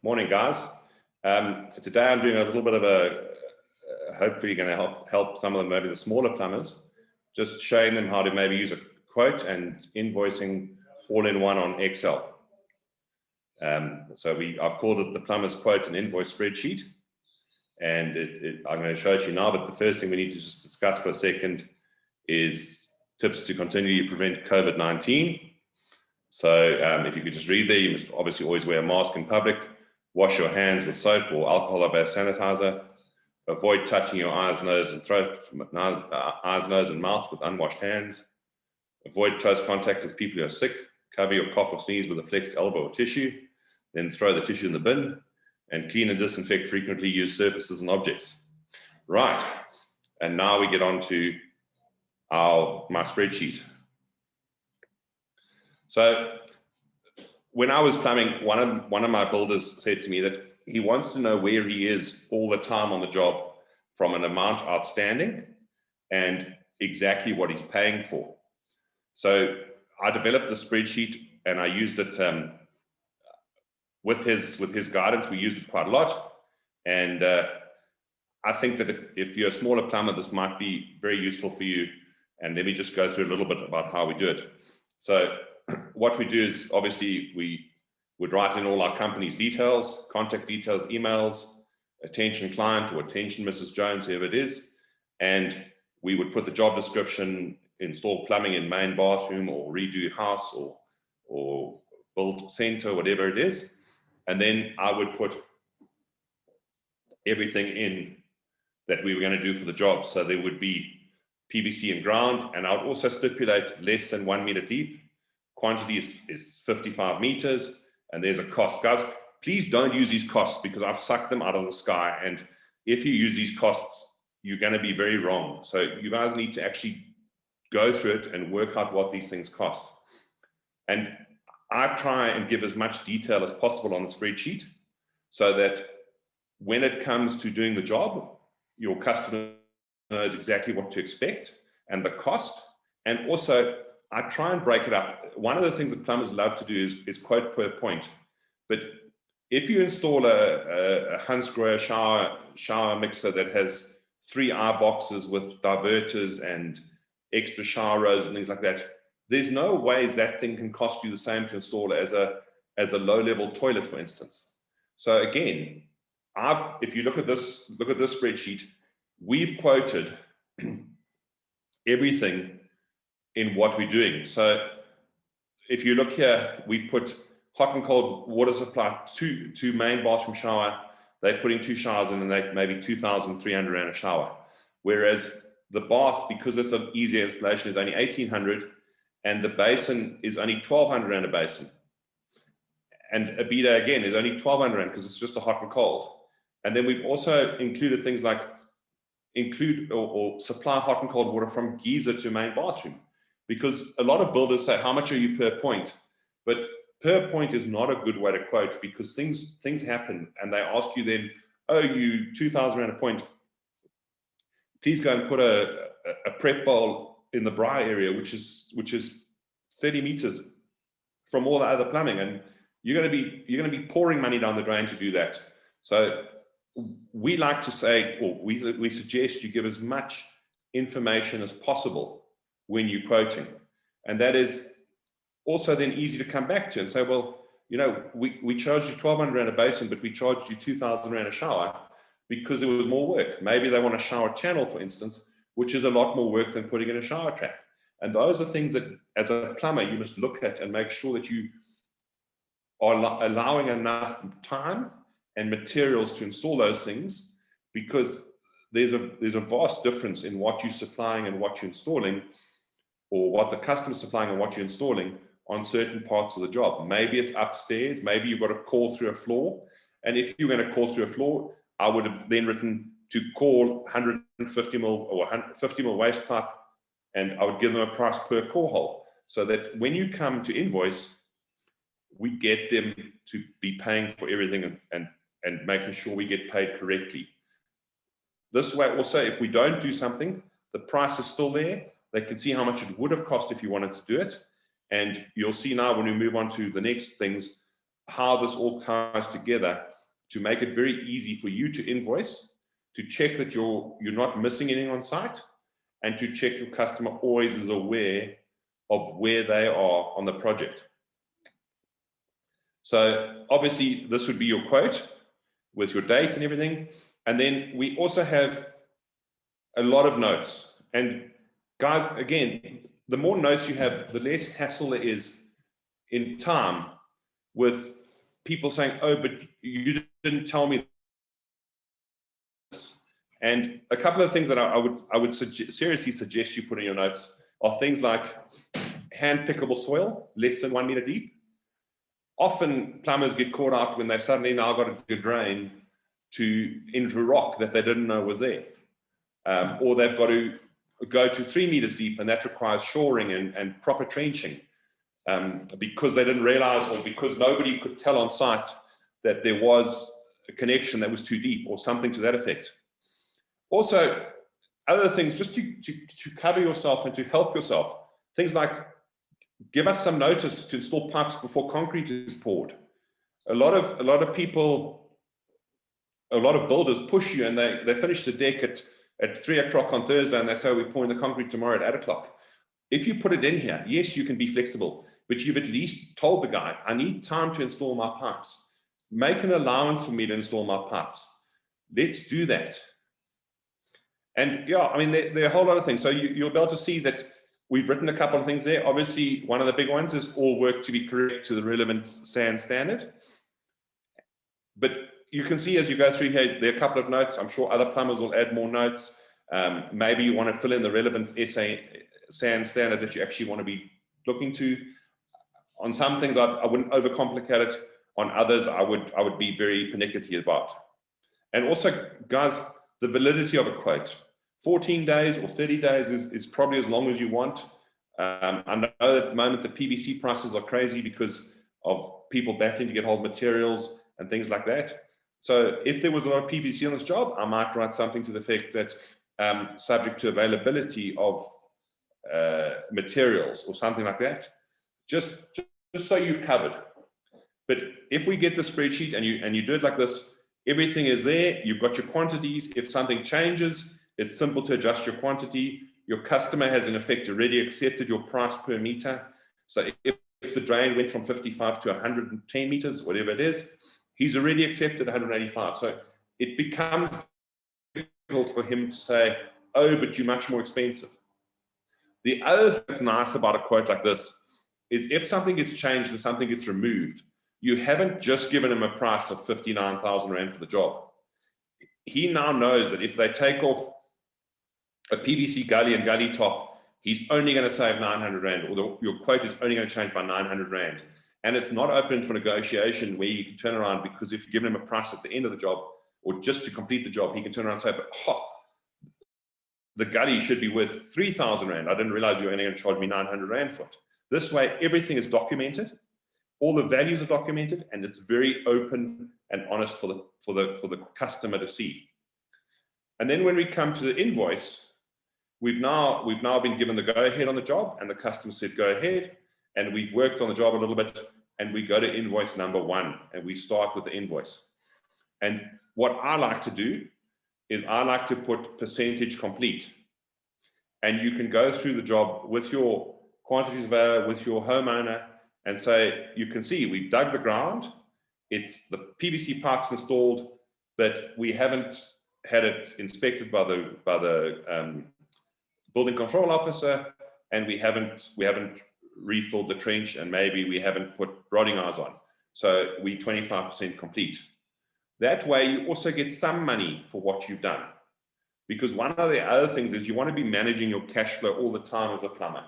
Morning, guys. Today I'm doing a little bit of hopefully going to help some of them, maybe the smaller plumbers, just showing them how to maybe use a quote and invoicing all in one on Excel. I've called it the plumber's quote and invoice spreadsheet. And I'm going to show it to you now, but the first thing we need to just discuss for a second is tips to continually prevent COVID-19. So if you could just read there, you must obviously always wear a mask in public, wash your hands with soap or alcohol-based sanitizer, avoid touching your eyes, nose, and mouth with unwashed hands, avoid close contact with people who are sick, cover your cough or sneeze with a flexed elbow or tissue, then throw the tissue in the bin, and clean and disinfect frequently used surfaces and objects. Right, and now we get on to my spreadsheet. So when I was plumbing, one of my builders said to me that he wants to know where he is all the time on the job from an amount outstanding and exactly what he's paying for. So I developed the spreadsheet and I used it with his guidance. We used it quite a lot. And I think that if you're a smaller plumber, this might be very useful for you. And let me just go through a little bit about how we do it. So what we do is obviously we would write in all our company's details, contact details, emails, attention client or attention Mrs. Jones, whoever it is. And we would put the job description, install plumbing in main bathroom or redo house or build center, whatever it is. And then I would put everything in that we were going to do for the job. So there would be PVC and ground, and I would also stipulate less than 1 meter deep. Quantity is 55 meters, and there's a cost. Guys, please don't use these costs because I've sucked them out of the sky. And if you use these costs, you're going to be very wrong. So you guys need to actually go through it and work out what these things cost. And I try and give as much detail as possible on the spreadsheet so that when it comes to doing the job, your customer knows exactly what to expect and the cost. And also, I try and break it up. One of the things that plumbers love to do is quote per point. But if you install a Hansgrohe shower mixer that has 3 eye boxes with diverters and extra shower rows and things like that, there's no ways that thing can cost you the same to install as a low-level toilet, for instance. So again, if you look at this spreadsheet, we've quoted everything in what we're doing. So if you look here, we've put hot and cold water supply to main bathroom shower. They're putting 2 showers in and they maybe 2,300 Rand a shower. Whereas the bath, because it's an easier installation, is only 1,800 and the basin is only 1,200 Rand a basin. And a bidet again is only 1,200 Rand because it's just a hot and cold. And then we've also included things like or supply hot and cold water from geyser to main bathroom. Because a lot of builders say, how much are you per point? But per point is not a good way to quote because things happen and they ask you then, oh, you 2,000 Rand a point. Please go and put a prep bowl in the bri area, which is 30 meters from all the other plumbing. And you're going to be pouring money down the drain to do that. So we like to say, or we suggest you give as much information as possible when you're quoting. And that is also then easy to come back to and say, well, you know, we charged you 1,200 Rand a basin, but we charged you 2,000 Rand a shower because it was more work. Maybe they want a shower channel, for instance, which is a lot more work than putting in a shower trap. And those are things that, as a plumber, you must look at and make sure that you are allowing enough time and materials to install those things, because there's a vast difference in what you're supplying and what you're installing, or what the customer's supplying and what you're installing on certain parts of the job. Maybe it's upstairs, maybe you've got to call through a floor. And if you're going to call through a floor, I would have then written to call 150 mil or 50 mil waste pipe, and I would give them a price per core hole, so that when you come to invoice, we get them to be paying for everything and making sure we get paid correctly. This way also, if we don't do something, the price is still there. They can see how much it would have cost if you wanted to do it. And you'll see now when we move on to the next things, how this all ties together to make it very easy for you to invoice, to check that you're not missing anything on site, and to check your customer always is aware of where they are on the project. So obviously this would be your quote with your date and everything. And then we also have a lot of notes. And guys, again, the more notes you have, the less hassle there is in time with people saying, oh, but you didn't tell me this. And a couple of things that I would seriously suggest you put in your notes are things like hand pickable soil, less than 1 meter deep. Often plumbers get caught out when they suddenly now got a drain into rock that they didn't know was there. Or they've got to go to 3 meters deep, and that requires shoring and proper trenching because they didn't realize, or because nobody could tell on site that there was a connection that was too deep or something to that effect. Also, other things just to cover yourself and to help yourself, things like give us some notice to install pipes before concrete is poured. A lot of people, a lot of builders push you, and they finish the deck at 3 o'clock on Thursday, and they say, we're pouring the concrete tomorrow at 8 o'clock. If you put it in here, yes, you can be flexible, but you've at least told the guy, I need time to install my pipes. Make an allowance for me to install my pipes. Let's do that. And yeah, I mean, there are a whole lot of things. So you'll be able to see that we've written a couple of things there. Obviously, one of the big ones is all work to be correct to the relevant SAN standard. But you can see as you go through here, there are a couple of notes. I'm sure other plumbers will add more notes. Maybe you want to fill in the relevant SAN standard that you actually want to be looking to. On some things, I wouldn't overcomplicate it. On others, I would be very pernickety about. And also, guys, the validity of a quote. 14 days or 30 days is probably as long as you want. I know at the moment the PVC prices are crazy because of people battling to get hold of materials and things like that. So if there was a lot of PVC on this job, I might write something to the effect that subject to availability of materials or something like that, just so you're covered. But if we get the spreadsheet and you do it like this, everything is there. You've got your quantities. If something changes, it's simple to adjust your quantity. Your customer has in effect already accepted your price per meter. So if the drain went from 55 to 110 meters, whatever it is, he's already accepted 185. So it becomes difficult for him to say, oh, but you're much more expensive. The other thing that's nice about a quote like this is if something gets changed and something gets removed, you haven't just given him a price of 59,000 Rand for the job. He now knows that if they take off a PVC gully and gully top, he's only going to save 900 Rand, or your quote is only going to change by 900 Rand. And it's not open for negotiation where you can turn around, because if you've given him a price at the end of the job or just to complete the job, he can turn around and say, but the gully should be worth 3,000 Rand. I didn't realize you were only going to charge me 900 Rand for it. This way, everything is documented. All the values are documented, and it's very open and honest for the customer to see. And then when we come to the invoice, we've now been given the go-ahead on the job, and the customer said go ahead, and we've worked on the job a little bit, and we go to invoice number 1, and we start with the invoice. And what I like to do is I like to put percentage complete, and you can go through the job with your quantities available, with your homeowner, and say, you can see we've dug the ground, it's the PVC pipes installed, but we haven't had it inspected by the building control officer, and we haven't refilled the trench, and maybe we haven't put rodding eyes on. So we 25% complete. That way you also get some money for what you've done. Because one of the other things is you want to be managing your cash flow all the time as a plumber.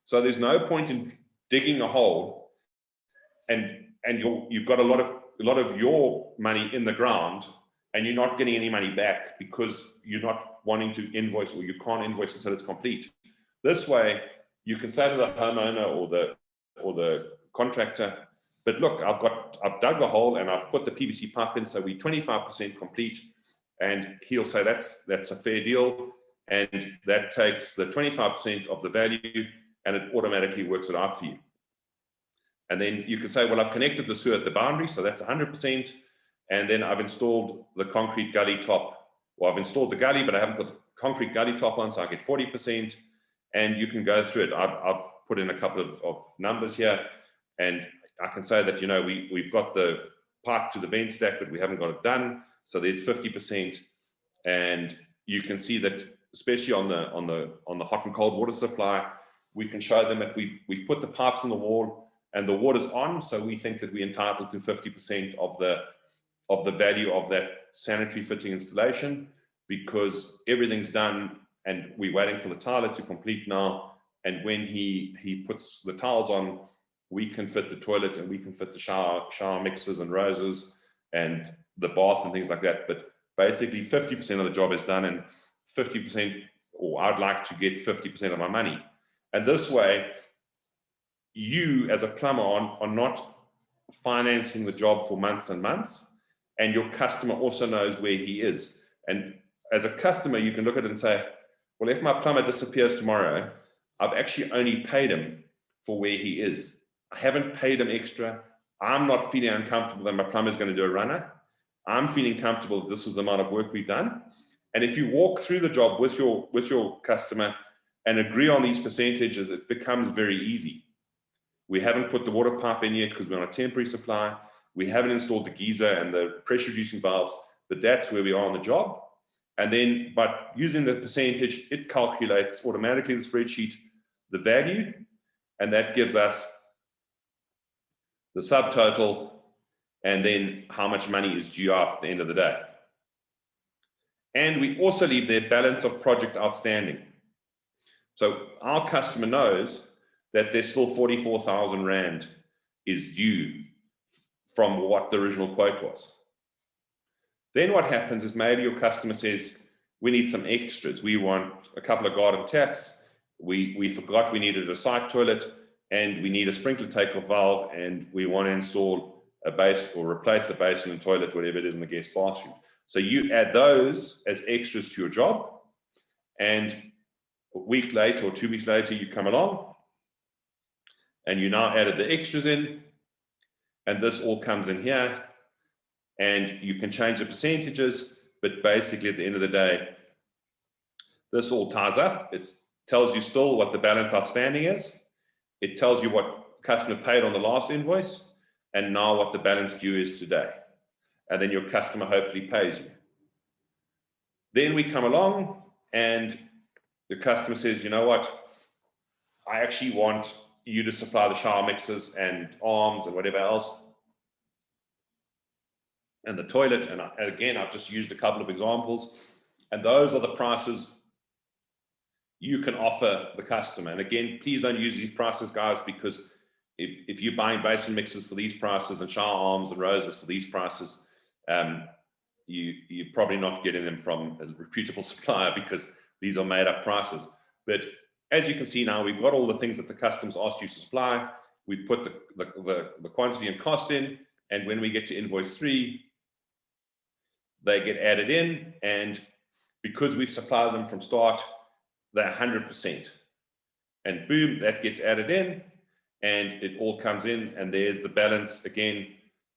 So there's no point in digging a hole and you've got a lot of your money in the ground, and you're not getting any money back because you're not wanting to invoice, or you can't invoice until it's complete. This way, you can say to the homeowner or the contractor, but look, I've dug the hole and I've put the PVC pipe in, so we're 25% complete. And he'll say that's a fair deal, and that takes the 25% of the value, and it automatically works it out for you. And then you can say, well, I've connected the sewer at the boundary, so that's 100%. And then I've installed the concrete gully top. Well, I've installed the gully, but I haven't put the concrete gully top on, so I get 40%. And you can go through it. I've put in a couple of numbers here, and I can say that, you know, we've got the pipe to the vent stack, but we haven't got it done. So there's 50%. And you can see that, especially on the hot and cold water supply, we can show them that we've put the pipes in the wall and the water's on. So we think that we're entitled to 50% of the value of that sanitary fitting installation, because everything's done and we're waiting for the tiler to complete now. And when he puts the tiles on, we can fit the toilet and we can fit the shower mixers and roses and the bath and things like that. But basically 50% of the job is done, and 50%, or I'd like to get 50% of my money. And this way, you as a plumber are not financing the job for months and months, and your customer also knows where he is. And as a customer, you can look at it and say, well, if my plumber disappears tomorrow, I've actually only paid him for where he is. I haven't paid him extra. I'm not feeling uncomfortable that my plumber is going to do a runner. I'm feeling comfortable that this is the amount of work we've done. And if you walk through the job with your customer and agree on these percentages, it becomes very easy. We haven't put the water pipe in yet because we're on a temporary supply. We haven't installed the geyser and the pressure reducing valves, but that's where we are on the job. And then, but using the percentage, it calculates automatically the spreadsheet, the value, and that gives us the subtotal, and then how much money is due at the end of the day. And we also leave their balance of project outstanding. So our customer knows that there's still 44,000 Rand is due from what the original quote was. Then what happens is maybe your customer says, we need some extras. We want a couple of garden taps. We forgot we needed a side toilet, and we need a sprinkler takeoff valve, and we want to install a base or replace the basin and toilet, whatever it is in the guest bathroom. So you add those as extras to your job, and a week later or 2 weeks later, you come along and you now added the extras in, and this all comes in here, and you can change the percentages, but basically at the end of the day, this all ties up. It tells you still what the balance outstanding is. It tells you what customer paid on the last invoice, and now what the balance due is today. And then your customer hopefully pays you. Then we come along and the customer says, you know what, I actually want you to supply the shower mixers and arms and whatever else, and the toilet. And again, I've just used a couple of examples, and those are the prices you can offer the customer. And again, please don't use these prices, guys, because if you're buying basin mixers for these prices and shower arms and roses for these prices, you're probably not getting them from a reputable supplier, because these are made up prices. But as you can see now, we've got all the things that the customers asked you to supply. We've put the quantity and cost in, and when we get to invoice 3, they get added in, and because we've supplied them from start, they're 100%. And boom, that gets added in, and it all comes in, and there's the balance again.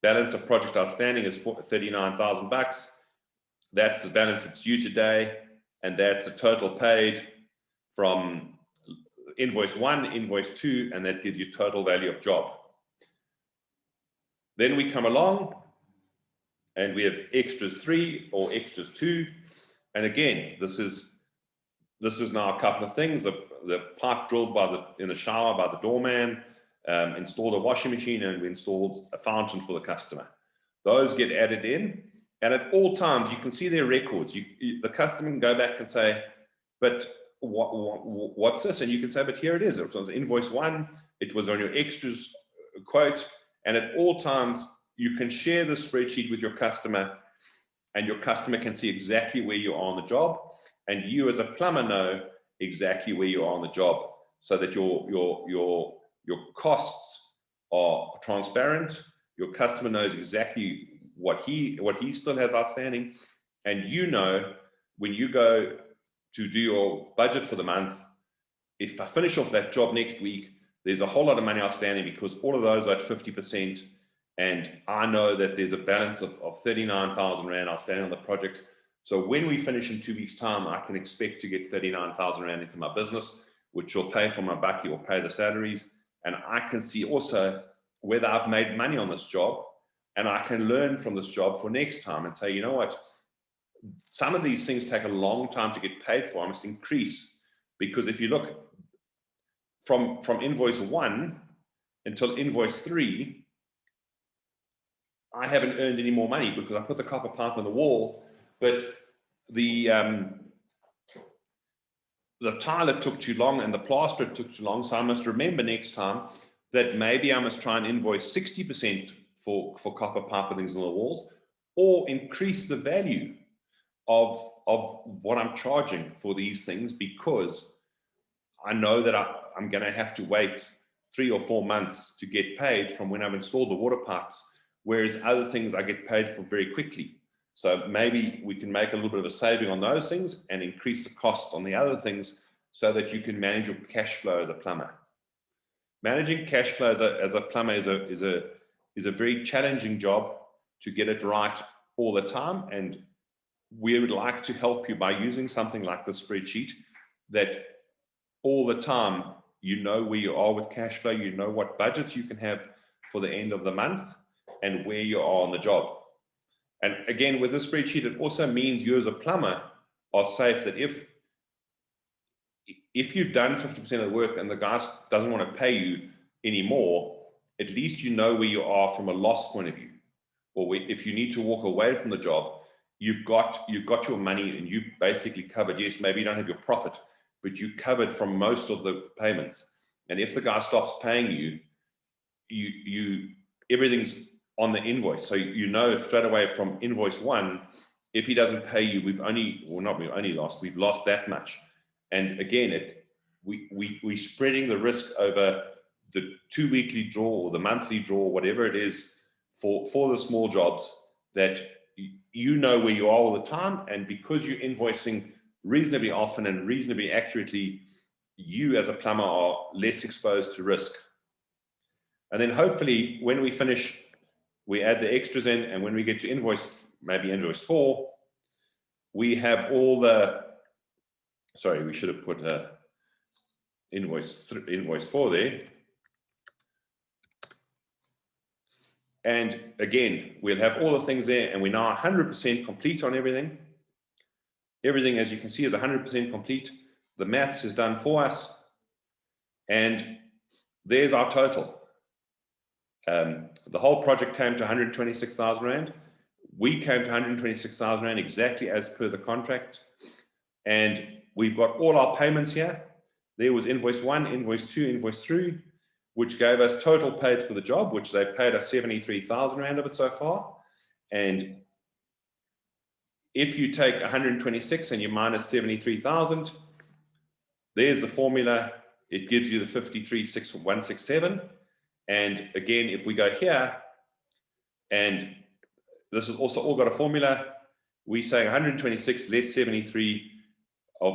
Balance of project outstanding is 39,000 bucks. That's the balance that's due today, and that's the total paid from invoice 1, invoice 2, and that gives you total value of job. Then we come along and we have extras 3 or extras 2, and again, this is now a couple of things. The pipe drilled in the shower by the doorman, installed a washing machine, and we installed a fountain for the customer. Those get added in, and at all times you can see their records. The customer can go back and say, but what's this? And you can say, but here it is. It was invoice 1. It was on your extras quote. And at all times you can share the spreadsheet with your customer, and your customer can see exactly where you are on the job, and you as a plumber know exactly where you are on the job, so that your costs are transparent. Your customer knows exactly what he still has outstanding, and you know when you go to do your budget for the month, if I finish off that job next week, there's a whole lot of money outstanding because all of those are at 50%, And I know that there's a balance of 39,000 Rand outstanding on the project. So when we finish in 2 weeks' time, I can expect to get 39,000 Rand into my business, which will pay for my bucky or pay the salaries. And I can see also whether I've made money on this job, and I can learn from this job for next time and say, you know what, some of these things take a long time to get paid for. I must increase, because if you look from invoice 1 until invoice 3, I haven't earned any more money because I put the copper pipe on the wall, but the tiler took too long and the plasterer took too long. So I must remember next time that maybe I must try and invoice 60% for copper pipe and things on the walls, or increase the value of what I'm charging for these things, because I know that I'm going to have to wait 3 or 4 months to get paid from when I've installed the water pipes, whereas other things I get paid for very quickly. So maybe we can make a little bit of a saving on those things and increase the cost on the other things so that you can manage your cash flow as a plumber. Managing cash flow as a plumber is a very challenging job to get it right all the time. And we would like to help you by using something like the spreadsheet, that all the time you know where you are with cash flow, you know what budgets you can have for the end of the month, and where you are on the job. And again, with the spreadsheet, it also means you as a plumber are safe, that if you've done 50% of the work and the guy doesn't want to pay you anymore, at least you know where you are from a loss point of view. Or if you need to walk away from the job, you've got your money and you basically covered. Yes, maybe you don't have your profit, but you covered from most of the payments. And if the guy stops paying you, everything's on the invoice. So you know straight away from invoice 1, if he doesn't pay you, we've lost that much. And again, we're spreading the risk over the 2 weekly draw or the monthly draw, whatever it is, for the small jobs, that you know where you are all the time. And because you're invoicing reasonably often and reasonably accurately, you as a plumber are less exposed to risk. And then hopefully when we finish, we add the extras in, and when we get to invoice, maybe invoice 4, we have all the, sorry, we should have put invoice 4 there. And again, we'll have all the things there, and we're now 100% complete on everything. Everything, as you can see, is 100% complete. The maths is done for us. And there's our total. The whole project came to 126,000 Rand. We came to 126,000 Rand exactly as per the contract. And we've got all our payments here. There was invoice 1, invoice 2, invoice 3, which gave us total paid for the job, which they paid us 73,000 Rand of it so far. And if you take 126 and you minus 73,000, there's the formula. It gives you the 53,167. And again, if we go here, and this has also all got a formula, we say 126 less 73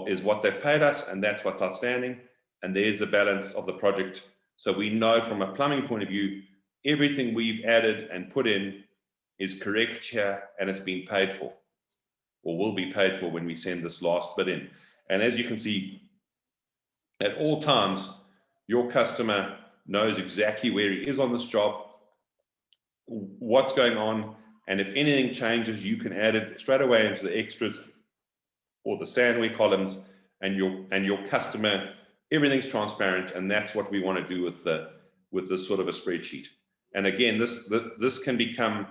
is what they've paid us, and that's what's outstanding. And there's the balance of the project. So we know from a plumbing point of view, everything we've added and put in is correct here, and it's been paid for, or will be paid for when we send this last bit in. And as you can see, at all times, your customer knows exactly where he is on this job, what's going on, and if anything changes, you can add it straight away into the extras or the sandwich columns, and your customer, everything's transparent. And that's what we want to do with this sort of a spreadsheet. And again, this can become,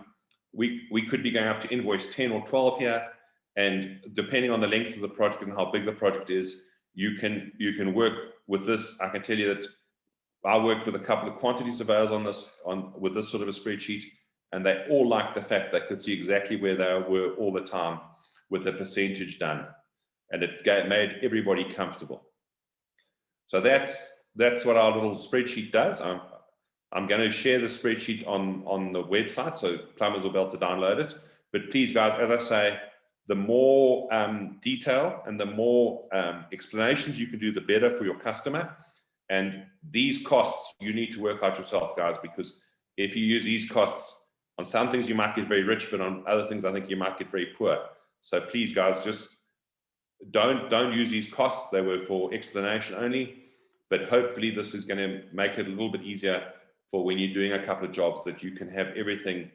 we could be going up to invoice 10 or 12 here, and depending on the length of the project and how big the project is, you can work with this. I can tell you that I worked with a couple of quantity surveyors with this sort of a spreadsheet, and they all liked the fact they could see exactly where they were all the time with a percentage done, and it made everybody comfortable. So that's what our little spreadsheet does. I'm going to share the spreadsheet on the website, so plumbers will be able to download it. But please, guys, as I say, the more detail and the more explanations you can do, the better for your customer. And these costs, you need to work out yourself, guys, because if you use these costs, On some things you might get very rich, but on other things I think you might get very poor. So please, guys, just don't use these costs. They were for explanation only, but hopefully this is going to make it a little bit easier for when you're doing a couple of jobs, that you can have everything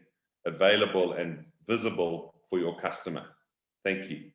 available and visible for your customer. Thank you.